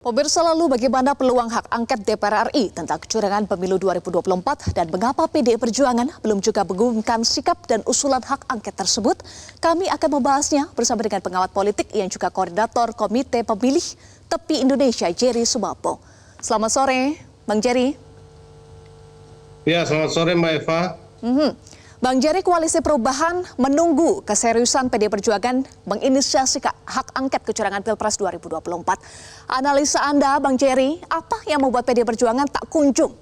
Pemirsa, lalu bagaimana peluang hak angket DPR RI tentang kecurangan pemilu 2024 dan mengapa PDI Perjuangan belum juga mengumumkan sikap dan usulan hak angket tersebut? Kami akan membahasnya bersama dengan pengamat politik yang juga koordinator Komite Pemilih Tepi Indonesia, Jerry Sumampo. Selamat sore, Bang Jerry. Ya, selamat sore Mbak Eva. Bang Jerry, Koalisi Perubahan menunggu keseriusan PDI Perjuangan menginisiasi hak angket kecurangan Pilpres 2024. Analisa Anda, Bang Jerry, apa yang membuat PDI Perjuangan tak kunjung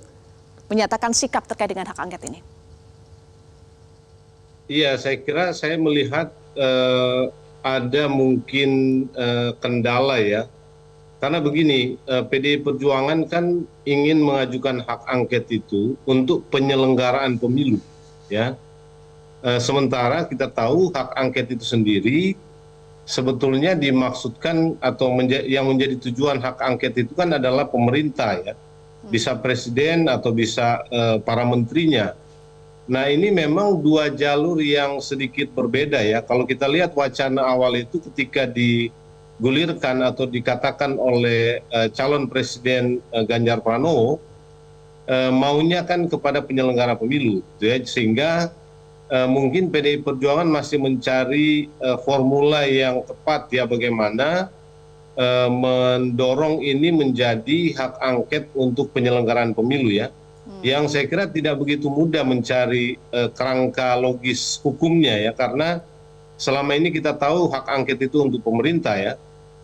menyatakan sikap terkait dengan hak angket ini? Iya, saya melihat ada mungkin kendala ya. Karena begini, PDI Perjuangan kan ingin mengajukan hak angket itu untuk penyelenggaraan pemilu, ya. Sementara kita tahu hak angket itu sendiri sebetulnya dimaksudkan atau yang menjadi tujuan hak angket itu kan adalah pemerintah, ya, bisa presiden atau bisa para menterinya. Nah, ini memang dua jalur yang sedikit berbeda ya. Kalau kita lihat wacana awal itu ketika digulirkan atau dikatakan oleh calon presiden Ganjar Pranowo, maunya kan kepada penyelenggara pemilu, ya, sehingga mungkin PDI Perjuangan masih mencari formula yang tepat ya bagaimana mendorong ini menjadi hak angket untuk penyelenggaraan pemilu ya. Yang saya kira tidak begitu mudah mencari kerangka logis hukumnya ya, karena selama ini kita tahu hak angket itu untuk pemerintah ya,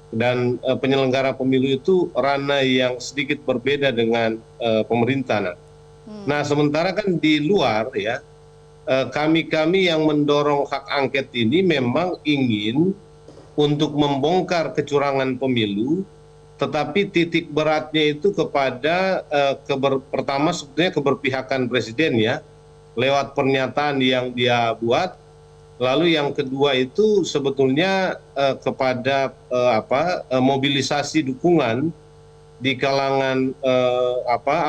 dan penyelenggara pemilu itu ranah yang sedikit berbeda dengan pemerintah. Nah, sementara kan di luar ya, kami yang mendorong hak angket ini memang ingin untuk membongkar kecurangan pemilu, tetapi titik beratnya itu kepada pertama sebetulnya keberpihakan presiden ya, lewat pernyataan yang dia buat. Lalu yang kedua itu sebetulnya kepada mobilisasi dukungan di kalangan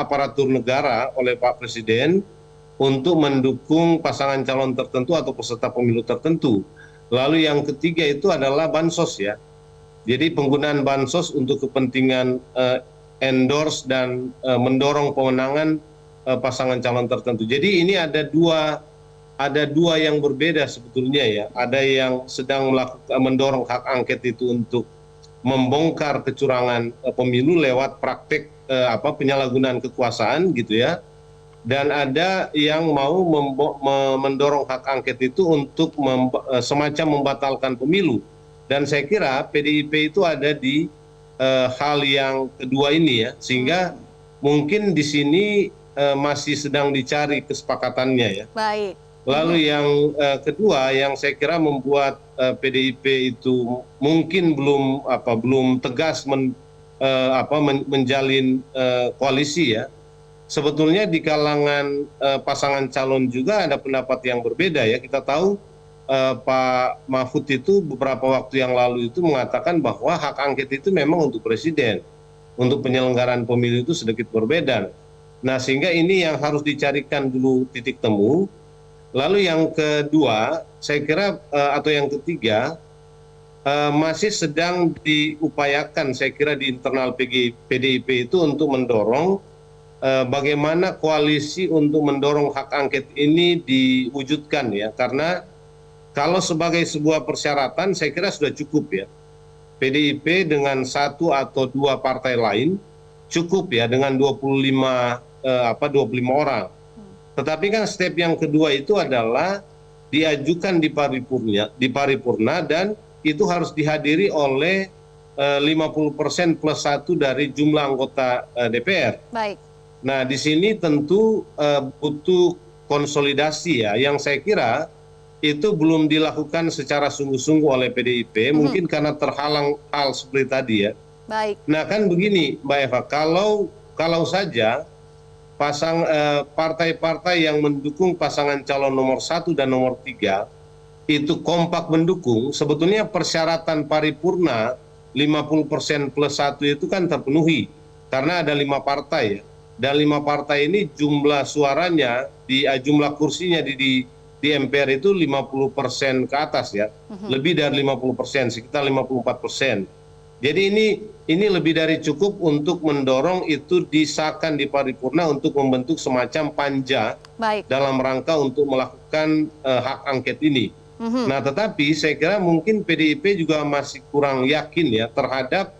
aparatur negara oleh Pak Presiden untuk mendukung pasangan calon tertentu atau peserta pemilu tertentu. Lalu yang ketiga itu adalah bansos ya. Jadi penggunaan bansos untuk kepentingan endorse dan mendorong pemenangan pasangan calon tertentu. Jadi ini ada dua yang berbeda sebetulnya ya. Ada yang sedang mendorong hak angket itu untuk membongkar kecurangan pemilu lewat praktek penyalahgunaan kekuasaan gitu ya. Dan ada yang mau mendorong hak angket itu untuk semacam membatalkan pemilu. Dan saya kira PDIP itu ada di hal yang kedua ini ya, sehingga mungkin di sini masih sedang dicari kesepakatannya ya. Baik. Lalu yang kedua yang saya kira membuat PDIP itu mungkin belum tegas menjalin koalisi ya. Sebetulnya di kalangan pasangan calon juga ada pendapat yang berbeda ya. Kita tahu Pak Mahfud itu beberapa waktu yang lalu itu mengatakan bahwa hak angket itu memang untuk presiden, untuk penyelenggaraan pemilu itu sedikit berbeda. Nah, sehingga ini yang harus dicarikan dulu titik temu. Lalu yang kedua saya kira atau yang ketiga masih sedang diupayakan saya kira di internal PDIP itu untuk mendorong bagaimana koalisi untuk mendorong hak angket ini diwujudkan ya, karena kalau sebagai sebuah persyaratan saya kira sudah cukup ya, PDIP dengan satu atau dua partai lain cukup ya dengan 25 orang. Tetapi kan step yang kedua itu adalah diajukan di paripurna dan itu harus dihadiri oleh 50% plus 1 dari jumlah anggota DPR. Baik. Nah, di sini tentu butuh konsolidasi ya, yang saya kira itu belum dilakukan secara sungguh-sungguh oleh PDIP, mungkin karena terhalang hal seperti tadi ya. Baik. Nah, kan begini Mbak Eva, kalau saja partai-partai yang mendukung pasangan calon nomor 1 dan nomor 3 itu kompak mendukung, sebetulnya persyaratan paripurna 50% plus 1 itu kan terpenuhi, karena ada 5 partai ya. Dan 5 partai ini jumlah suaranya, jumlah kursinya di MPR itu 50% ke atas ya, lebih dari 50%, sekitar 54%. Jadi ini lebih dari cukup untuk mendorong itu disahkan di paripurna untuk membentuk semacam panja Baik. dalam rangka untuk melakukan hak angket ini. Nah, tetapi saya kira mungkin PDIP juga masih kurang yakin ya terhadap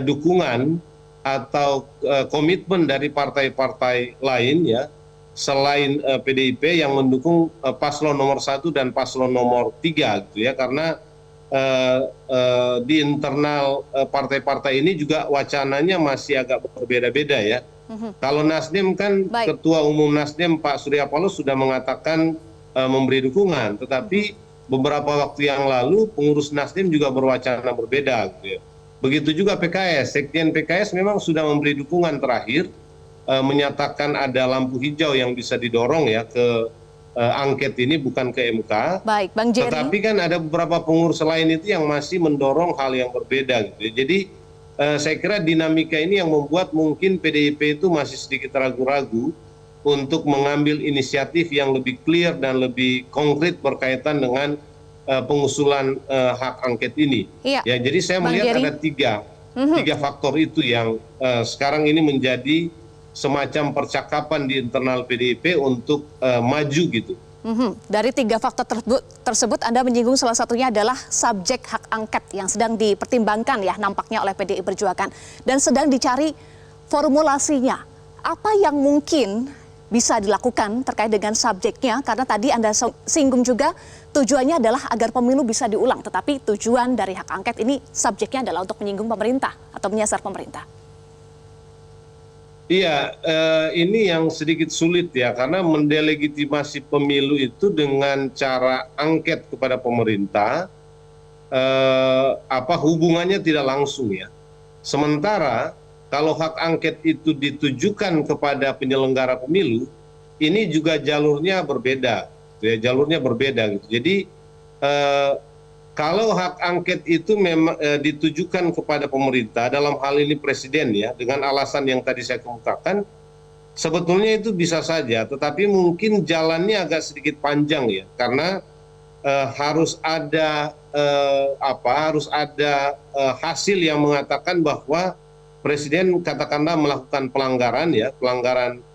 dukungan atau komitmen dari partai-partai lain ya selain PDIP yang mendukung paslon nomor 1 dan paslon nomor 3 gitu ya, karena di internal partai-partai ini juga wacananya masih agak berbeda-beda ya. Kalau Nasdem kan Baik. Ketua Umum Nasdem Pak Surya Paloh sudah mengatakan memberi dukungan, tetapi beberapa waktu yang lalu pengurus Nasdem juga berwacana berbeda gitu ya. Begitu juga PKS, Sekjen PKS memang sudah memberi dukungan terakhir, menyatakan ada lampu hijau yang bisa didorong ya ke angket ini, bukan ke MK. Baik, Bang Jerry. Tetapi kan ada beberapa pengurus lain itu yang masih mendorong hal yang berbeda gitu ya. Jadi saya kira dinamika ini yang membuat mungkin PDIP itu masih sedikit ragu-ragu untuk mengambil inisiatif yang lebih clear dan lebih konkret berkaitan dengan pengusulan hak angket ini. Iya. Ya, jadi saya Bang melihat Jerry. ada tiga faktor itu yang sekarang ini menjadi semacam percakapan di internal PDIP untuk maju gitu. Dari 3 faktor tersebut Anda menyinggung salah satunya adalah subjek hak angket yang sedang dipertimbangkan ya nampaknya oleh PDI Perjuangan dan sedang dicari formulasinya. Apa yang mungkin bisa dilakukan terkait dengan subjeknya, karena tadi Anda singgung juga tujuannya adalah agar pemilu bisa diulang, tetapi tujuan dari hak angket ini subjeknya adalah untuk menyinggung pemerintah atau menyasar pemerintah. Iya, ini yang sedikit sulit ya, karena mendelegitimasi pemilu itu dengan cara angket kepada pemerintah, hubungannya tidak langsung ya. Sementara kalau hak angket itu ditujukan kepada penyelenggara pemilu, ini juga jalurnya berbeda, ya, jalurnya berbeda gitu. Jadi kalau hak angket itu memang ditujukan kepada pemerintah, dalam hal ini presiden ya, dengan alasan yang tadi saya kemukakan, sebetulnya itu bisa saja, tetapi mungkin jalannya agak sedikit panjang ya, karena harus ada hasil yang mengatakan bahwa presiden katakanlah melakukan pelanggaran ya, pelanggaran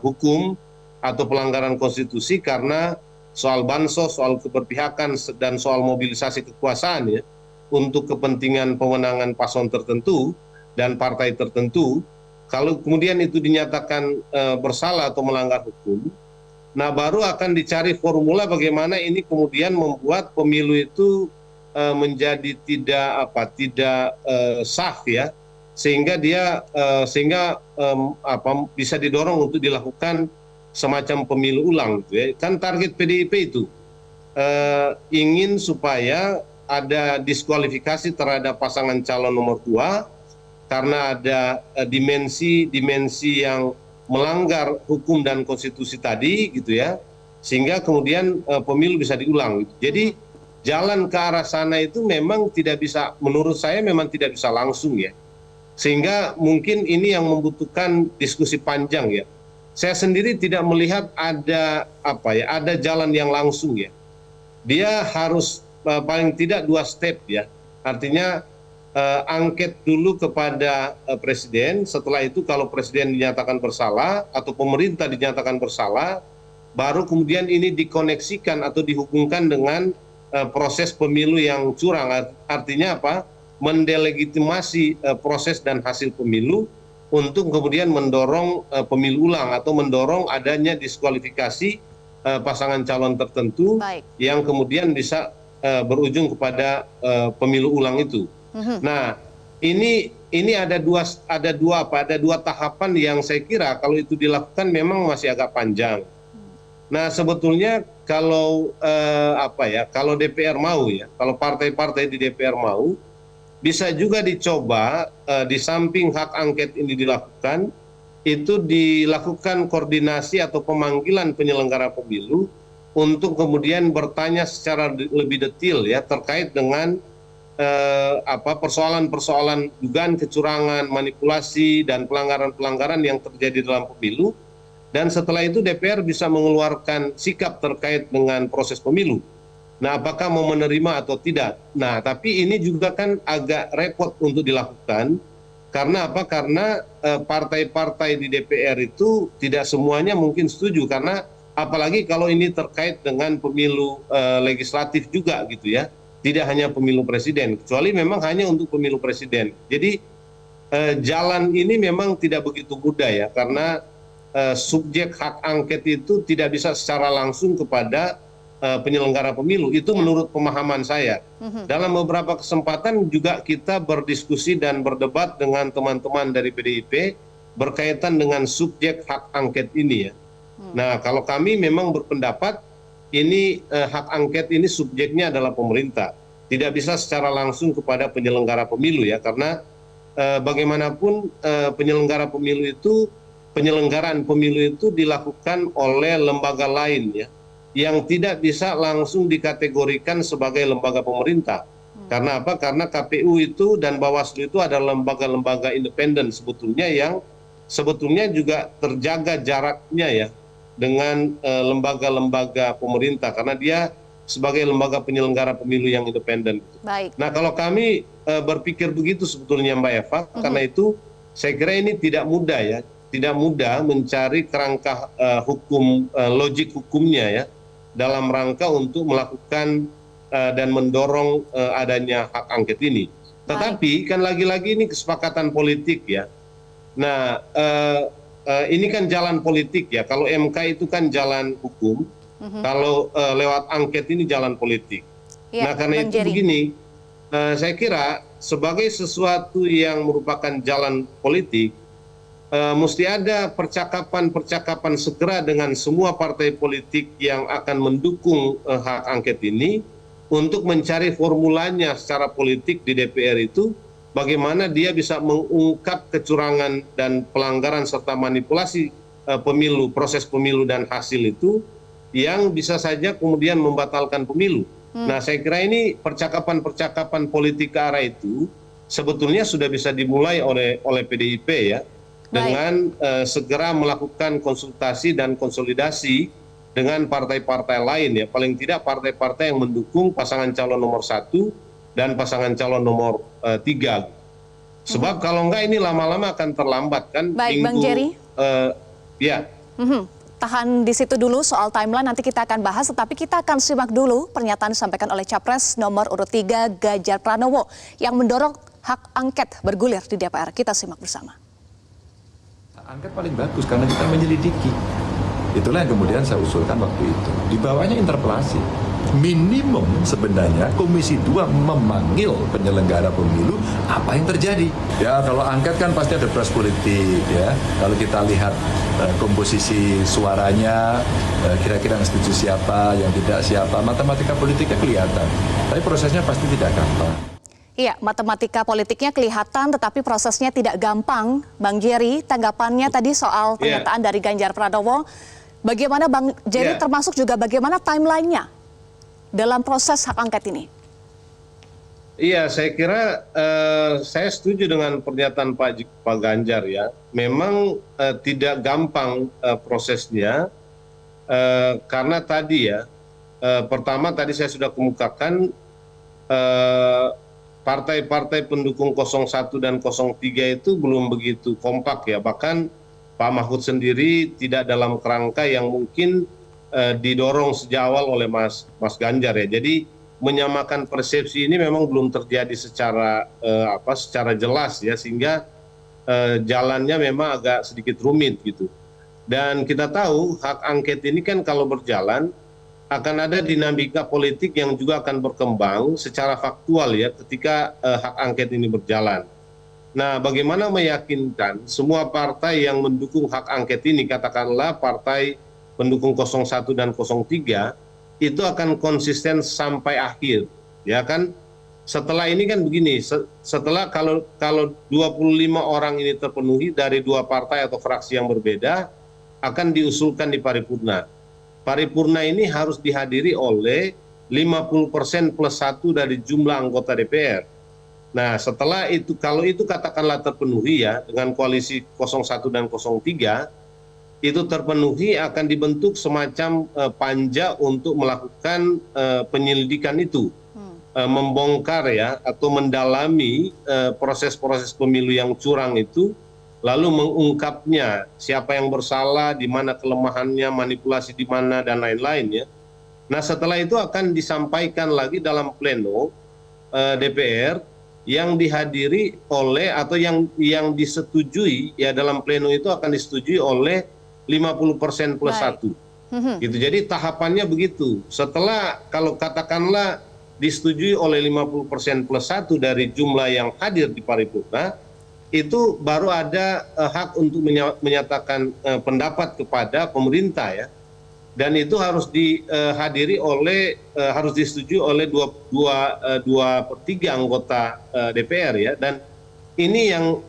hukum atau pelanggaran konstitusi karena soal bansos, soal keberpihakan, dan soal mobilisasi kekuasaan ya, untuk kepentingan pemenangan paslon tertentu dan partai tertentu. Kalau kemudian itu dinyatakan bersalah atau melanggar hukum, nah baru akan dicari formula bagaimana ini kemudian membuat pemilu itu menjadi tidak sah ya, sehingga bisa didorong untuk dilakukan semacam pemilu ulang gitu ya. Kan target PDIP itu ingin supaya ada diskualifikasi terhadap pasangan calon nomor 2 karena ada dimensi yang melanggar hukum dan konstitusi tadi gitu ya, sehingga kemudian pemilu bisa diulang gitu. Jadi jalan ke arah sana itu memang tidak bisa, menurut saya memang tidak bisa langsung ya, sehingga mungkin ini yang membutuhkan diskusi panjang ya. Saya sendiri tidak melihat ada jalan yang langsung ya. Dia harus paling tidak 2 step ya. Artinya angket dulu kepada presiden, setelah itu kalau presiden dinyatakan bersalah atau pemerintah dinyatakan bersalah, baru kemudian ini dikoneksikan atau dihubungkan dengan proses pemilu yang curang. Artinya apa? Mendelegitimasi proses dan hasil pemilu untuk kemudian mendorong pemilu ulang atau mendorong adanya diskualifikasi pasangan calon tertentu. Baik. Yang kemudian bisa berujung kepada pemilu ulang itu. Nah, ini ada dua tahapan yang saya kira kalau itu dilakukan memang masih agak panjang. Nah, sebetulnya kalau kalau DPR mau ya, kalau partai-partai di DPR mau, bisa juga dicoba di samping hak angket ini dilakukan, itu dilakukan koordinasi atau pemanggilan penyelenggara pemilu untuk kemudian bertanya secara lebih detail ya terkait dengan persoalan-persoalan dugaan kecurangan, manipulasi dan pelanggaran-pelanggaran yang terjadi dalam pemilu, dan setelah itu DPR bisa mengeluarkan sikap terkait dengan proses pemilu. Nah, apakah mau menerima atau tidak? Nah, tapi ini juga kan agak repot untuk dilakukan. Karena apa? Karena partai-partai di DPR itu tidak semuanya mungkin setuju. Karena apalagi kalau ini terkait dengan pemilu legislatif juga gitu ya. Tidak hanya pemilu presiden. Kecuali memang hanya untuk pemilu presiden. Jadi jalan ini memang tidak begitu mudah ya. Karena subjek hak angket itu tidak bisa secara langsung kepada penyelenggara pemilu. Itu menurut pemahaman saya. Dalam beberapa kesempatan juga kita berdiskusi dan berdebat dengan teman-teman dari PDIP berkaitan dengan subjek hak angket ini ya. Nah, kalau kami memang berpendapat ini hak angket ini subjeknya adalah pemerintah. Tidak bisa secara langsung kepada penyelenggara pemilu ya, karena bagaimanapun penyelenggaraan pemilu itu dilakukan oleh lembaga lain ya, yang tidak bisa langsung dikategorikan sebagai lembaga pemerintah. Karena apa? Karena KPU itu dan Bawaslu itu adalah lembaga-lembaga independen sebetulnya yang sebetulnya juga terjaga jaraknya ya dengan lembaga-lembaga pemerintah karena dia sebagai lembaga penyelenggara pemilu yang independen. Baik. Nah, kalau kami berpikir begitu sebetulnya Mbak Eva, karena itu saya kira ini tidak mudah ya, tidak mudah mencari kerangka hukum, logik hukumnya ya, dalam rangka untuk melakukan dan mendorong adanya hak angket ini. Tetapi kan lagi-lagi ini kesepakatan politik ya. Nah, ini kan jalan politik ya. Kalau MK itu kan jalan hukum, kalau lewat angket ini jalan politik. Ya, nah, karena itu begini, saya kira sebagai sesuatu yang merupakan jalan politik, mesti ada percakapan-percakapan segera dengan semua partai politik yang akan mendukung hak angket ini untuk mencari formulanya secara politik di DPR itu bagaimana dia bisa mengungkap kecurangan dan pelanggaran serta manipulasi pemilu, proses pemilu dan hasil itu yang bisa saja kemudian membatalkan pemilu. Nah, saya kira ini percakapan-percakapan politik ke arah itu sebetulnya sudah bisa dimulai oleh PDIP ya. Dengan segera melakukan konsultasi dan konsolidasi dengan partai-partai lain ya, paling tidak partai-partai yang mendukung pasangan calon nomor 1 dan pasangan calon nomor 3. Sebab kalau enggak ini lama-lama akan terlambat kan. Baik, Bang Jerry. Ya. Tahan di situ dulu soal timeline, nanti kita akan bahas, tetapi kita akan simak dulu pernyataan disampaikan oleh Capres nomor urut 3 Ganjar Pranowo yang mendorong hak angket bergulir di DPR. Kita simak bersama. Angket paling bagus karena kita menyelidiki. Itulah yang kemudian saya usulkan waktu itu. Di bawahnya interpelasi. Minimum sebenarnya Komisi 2 memanggil penyelenggara pemilu apa yang terjadi. Ya kalau angket kan pasti ada proses politik ya. Kalau kita lihat komposisi suaranya, kira-kira yang setuju siapa, yang tidak siapa, matematika politiknya kelihatan. Tapi prosesnya pasti tidak gampang. Iya, matematika politiknya kelihatan, tetapi prosesnya tidak gampang. Bang Jerry, tanggapannya tadi soal pernyataan dari Ganjar Pranowo. Bagaimana Bang Jerry termasuk juga bagaimana timelinenya dalam proses hak angket ini? Iya, saya kira saya setuju dengan pernyataan Pak Ganjar ya. Memang tidak gampang prosesnya karena tadi ya, pertama tadi saya sudah kemukakan partai-partai pendukung 01 dan 03 itu belum begitu kompak ya. Bahkan Pak Mahfud sendiri tidak dalam kerangka yang mungkin didorong sejak awal oleh Mas Ganjar ya. Jadi menyamakan persepsi ini memang belum terjadi secara jelas ya, sehingga jalannya memang agak sedikit rumit gitu. Dan kita tahu hak angket ini kan kalau berjalan akan ada dinamika politik yang juga akan berkembang secara faktual ya ketika hak angket ini berjalan. Nah, bagaimana meyakinkan semua partai yang mendukung hak angket ini, katakanlah partai pendukung 01 dan 03, itu akan konsisten sampai akhir, ya kan? Setelah ini kan begini, setelah kalau 25 orang ini terpenuhi dari dua partai atau fraksi yang berbeda, akan diusulkan di paripurna. Paripurna ini harus dihadiri oleh 50% plus 1 dari jumlah anggota DPR. Nah, setelah itu, kalau itu katakanlah terpenuhi ya, dengan koalisi 01 dan 03, itu terpenuhi akan dibentuk semacam panja untuk melakukan penyelidikan itu, membongkar ya atau mendalami proses-proses pemilu yang curang itu, lalu mengungkapnya siapa yang bersalah, di mana kelemahannya, manipulasi di mana dan lain-lain ya. Nah setelah itu akan disampaikan lagi dalam pleno DPR yang dihadiri oleh atau yang disetujui ya dalam pleno itu akan disetujui oleh 50% plus 1. Gitu. Jadi tahapannya begitu. Setelah kalau katakanlah disetujui oleh 50% plus 1 dari jumlah yang hadir di paripurna, itu baru ada hak untuk menyatakan pendapat kepada pemerintah ya. Dan itu harus dihadiri oleh harus disetujui oleh 2/3 anggota DPR ya. Dan ini yang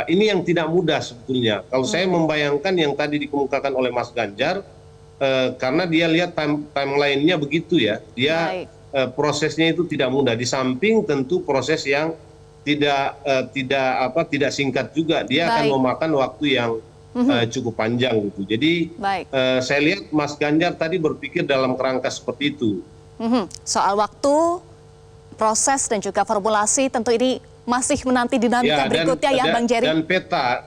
ini yang tidak mudah sebetulnya. Kalau saya membayangkan yang tadi dikemukakan oleh Mas Ganjar, karena dia lihat timeline-nya begitu ya, dia prosesnya itu tidak mudah. Di samping tentu proses yang tidak singkat juga, dia akan memakan waktu yang cukup panjang gitu. Jadi saya lihat Mas Ganjar tadi berpikir dalam kerangka seperti itu. Soal waktu, proses dan juga formulasi tentu ini masih menanti dinamika berikutnya ya Bang Jerry. Dan peta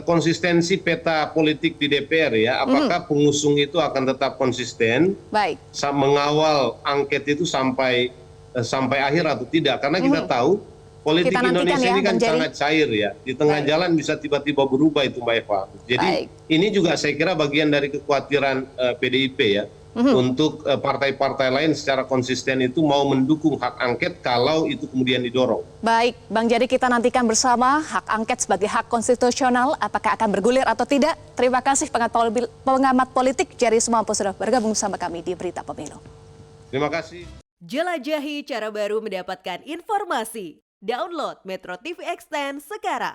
konsistensi peta politik di DPR ya, apakah pengusung itu akan tetap konsisten mengawal angket itu sampai akhir atau tidak? Karena kita tahu politik Indonesia ini kan sangat cair ya, di tengah jalan bisa tiba-tiba berubah itu Mbak Eva. Jadi ini juga saya kira bagian dari kekhawatiran PDIP ya. Untuk partai-partai lain secara konsisten itu mau mendukung hak angket kalau itu kemudian didorong. Baik, Bang Jerry, kita nantikan bersama hak angket sebagai hak konstitusional, apakah akan bergulir atau tidak. Terima kasih pengamat politik Jerry Sumampo sudah bergabung bersama kami di Berita Pemilu. Terima kasih. Jelajahi cara baru mendapatkan informasi. Download Metro TV Extend sekarang.